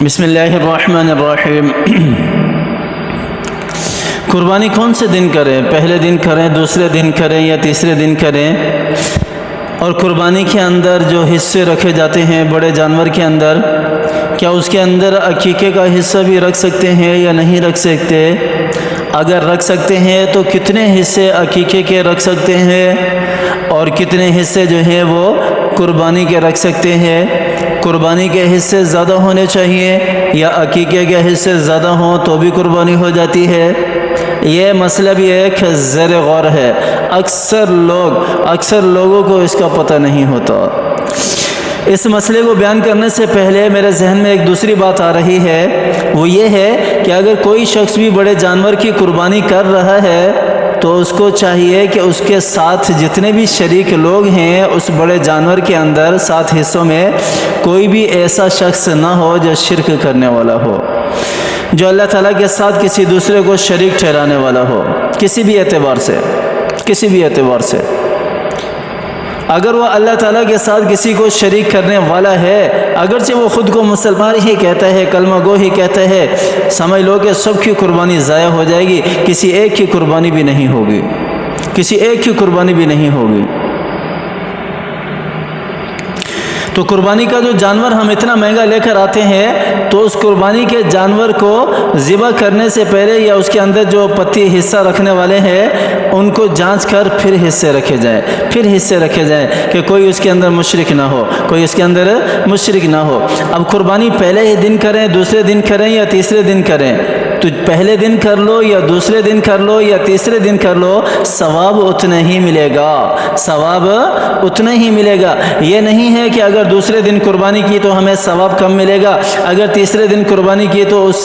بسم اللہ الرحمن الرحیم۔ قربانی کون سے دن کریں؟ پہلے دن کریں، دوسرے دن کریں یا تیسرے دن کریں؟ اور قربانی کے اندر جو حصے رکھے جاتے ہیں بڑے جانور کے اندر، کیا اس کے اندر عقیقے کا حصہ بھی رکھ سکتے ہیں یا نہیں رکھ سکتے؟ اگر رکھ سکتے ہیں تو کتنے حصے عقیقے کے رکھ سکتے ہیں اور کتنے حصے جو ہیں وہ قربانی کے رکھ سکتے ہیں؟ قربانی کے حصے زیادہ ہونے چاہیے یا عقیقے کے حصے زیادہ ہوں تو بھی قربانی ہو جاتی ہے؟ یہ مسئلہ بھی ایک زیر غور ہے۔ اکثر لوگوں کو اس کا پتہ نہیں ہوتا۔ اس مسئلے کو بیان کرنے سے پہلے میرے ذہن میں ایک دوسری بات آ رہی ہے، وہ یہ ہے کہ اگر کوئی شخص بھی بڑے جانور کی قربانی کر رہا ہے تو اس کو چاہیے کہ اس کے ساتھ جتنے بھی شریک لوگ ہیں اس بڑے جانور کے اندر 7 حصوں میں کوئی بھی ایسا شخص نہ ہو جو شرک کرنے والا ہو، جو اللہ تعالیٰ کے ساتھ کسی دوسرے کو شریک ٹھہرانے والا ہو، کسی بھی اعتبار سے۔ اگر وہ اللہ تعالیٰ کے ساتھ کسی کو شریک کرنے والا ہے، اگرچہ وہ خود کو مسلمان ہی کہتا ہے، کلمہ گو ہی کہتا ہے، سمجھ لو کہ سب کی قربانی ضائع ہو جائے گی، کسی ایک کی قربانی بھی نہیں ہوگی۔ تو قربانی کا جو جانور ہم اتنا مہنگا لے کر آتے ہیں تو اس قربانی کے جانور کو ذبح کرنے سے پہلے یا اس کے اندر جو پتی حصہ رکھنے والے ہیں ان کو جانچ کر پھر حصے رکھے جائیں کہ کوئی اس کے اندر مشرک نہ ہو۔ اب قربانی پہلے ہی دن کریں، دوسرے دن کریں یا تیسرے دن کریں، تو پہلے دن کر لو یا دوسرے دن کر لو یا تیسرے دن کر لو، ثواب اتنا ہی ملے گا۔ یہ نہیں ہے کہ اگر دوسرے دن قربانی کی تو ہمیں ثواب کم ملے گا، اگر تیسرے دن قربانی کی تو اس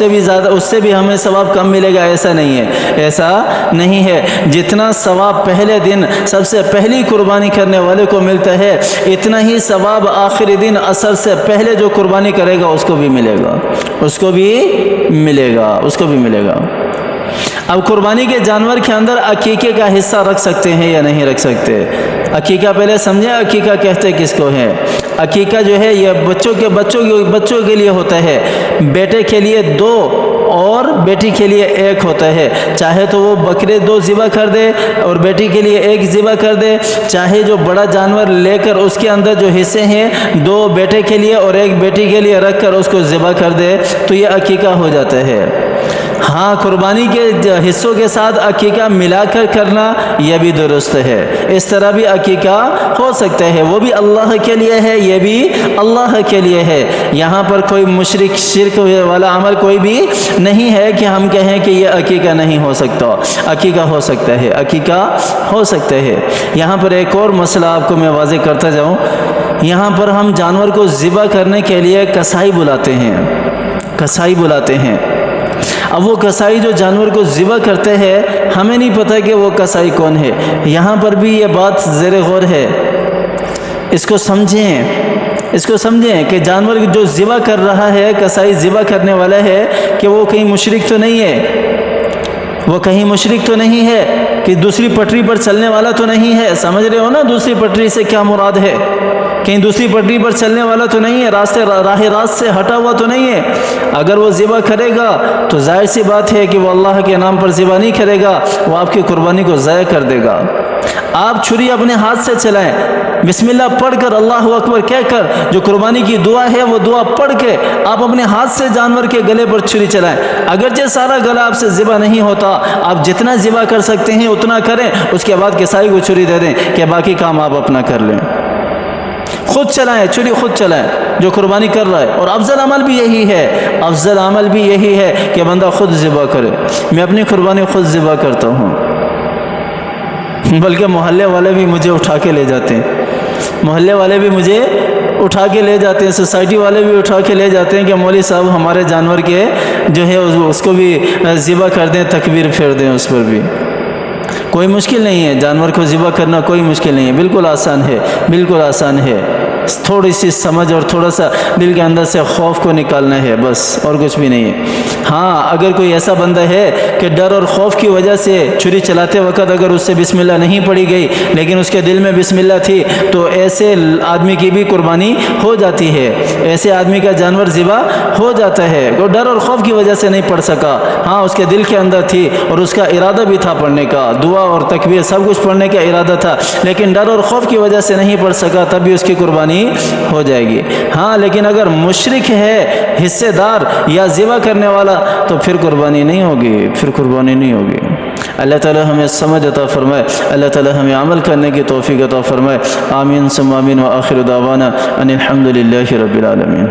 سے بھی ہمیں ثواب کم ملے گا، ایسا نہیں ہے۔ جتنا ثواب پہلے دن سب سے پہلی قربانی کرنے والے کو ملتا ہے، اتنا ہی ثواب آخری دن عصر سے پہلے جو قربانی کرے گا اس کو بھی ملے گا۔ اب قربانی کے جانور کے اندر عقیقے کا حصہ رکھ سکتے ہیں یا نہیں رکھ سکتے؟ عقیقہ پہلے سمجھیں، عقیقہ کہتے کس کو ہے؟ عقیقہ جو ہے یہ بچوں کے لیے ہوتا ہے، بیٹے کے لیے 2 اور بیٹی کے لیے 1 ہوتا ہے۔ چاہے تو وہ بکرے 2 ذبح کر دے اور بیٹی کے لیے 1 ذبح کر دے، چاہے جو بڑا جانور لے کر اس کے اندر جو حصے ہیں 2 بیٹے کے لیے اور 1 بیٹی کے لیے رکھ کر اس کو ذبح کر دے تو یہ عقیقہ ہو جاتا ہے۔ ہاں، قربانی کے حصوں کے ساتھ عقیقہ ملا کر کرنا یہ بھی درست ہے، اس طرح بھی عقیقہ ہو سکتا ہے، وہ بھی اللہ کے لیے ہے، یہ بھی اللہ کے لیے ہے۔ یہاں پر کوئی شرک والا عمل کوئی بھی نہیں ہے کہ ہم کہیں کہ یہ عقیقہ نہیں ہو سکتا، عقیقہ ہو سکتا ہے۔ یہاں پر ایک اور مسئلہ آپ کو میں واضح کرتا جاؤں، یہاں پر ہم جانور کو ذبح کرنے کے لیے کسائی بلاتے ہیں۔ اب وہ کسائی جو جانور کو ذبح کرتے ہیں، ہمیں نہیں پتہ کہ وہ کسائی کون ہے۔ یہاں پر بھی یہ بات زیر غور ہے، اس کو سمجھیں کہ جانور جو ذبح کر رہا ہے، کسائی ذبح کرنے والا ہے، کہ وہ کہیں مشرک تو نہیں ہے، کہ دوسری پٹری پر چلنے والا تو نہیں ہے۔ سمجھ رہے ہو نا دوسری پٹری سے کیا مراد ہے؟ کہیں دوسری پٹری پر چلنے والا تو نہیں ہے، راہ راست سے ہٹا ہوا تو نہیں ہے۔ اگر وہ ذبح کرے گا تو ظاہر سی بات ہے کہ وہ اللہ کے نام پر ذبح نہیں کرے گا، وہ آپ کی قربانی کو ضائع کر دے گا۔ آپ چھری اپنے ہاتھ سے چلائیں، بسم اللہ پڑھ کر، اللہ اکبر کہہ کر، جو قربانی کی دعا ہے وہ دعا پڑھ کے آپ اپنے ہاتھ سے جانور کے گلے پر چھری چلائیں۔ اگرچہ سارا گلا آپ سے ذبح نہیں ہوتا، آپ جتنا ذبح کر سکتے ہیں اتنا کریں، اس کے بعد کسائی کو چھری دے دیں کہ باقی کام آپ اپنا کر لیں۔ چھری خود چلائیں جو قربانی کر رہا ہے۔ اور افضل عمل بھی یہی ہے کہ بندہ خود ذبح کرے۔ میں اپنی قربانی خود ذبح کرتا ہوں، بلکہ محلے والے بھی مجھے اٹھا کے لے جاتے ہیں، سوسائٹی والے بھی اٹھا کے لے جاتے ہیں کہ مولوی صاحب ہمارے جانور کے جو ہے اس کو بھی ذبح کر دیں، تکبیر پھیر دیں اس پر بھی۔ کوئی مشکل نہیں ہے، جانور کو ذبح کرنا کوئی مشکل نہیں ہے، بالکل آسان ہے۔ تھوڑی سی سمجھ اور تھوڑا سا دل کے اندر سے خوف کو نکالنا ہے، بس، اور کچھ بھی نہیں ہے۔ ہاں اگر کوئی ایسا بندہ ہے کہ ڈر اور خوف کی وجہ سے چھری چلاتے وقت اگر اس سے بسم اللہ نہیں پڑھی گئی لیکن اس کے دل میں بسم اللہ تھی تو ایسے آدمی کی بھی قربانی ہو جاتی ہے، ایسے آدمی کا جانور ذبح ہو جاتا ہے۔ وہ ڈر اور خوف کی وجہ سے نہیں پڑھ سکا، ہاں اس کے دل کے اندر تھی اور اس کا ارادہ بھی تھا پڑھنے کا، دعا اور تکبیر سب کچھ پڑھنے کا ارادہ تھا، لیکن ڈر اور خوف کی وجہ سے نہیں پڑھ سکا، تب بھی اس کی قربانی ہو جائے گی۔ ہاں لیکن اگر مشرک ہے، حصے دار یا ذبح کرنے والا، تو پھر قربانی نہیں ہوگی، پھر قربانی نہیں ہوگی۔ اللہ تعالی ہمیں سمجھ عطا فرمائے، اللہ تعالی ہمیں عمل کرنے کی توفیق عطا فرمائے۔ آمین ثم آمین، وآخر دعوانا ان الحمد للہ رب العالمین۔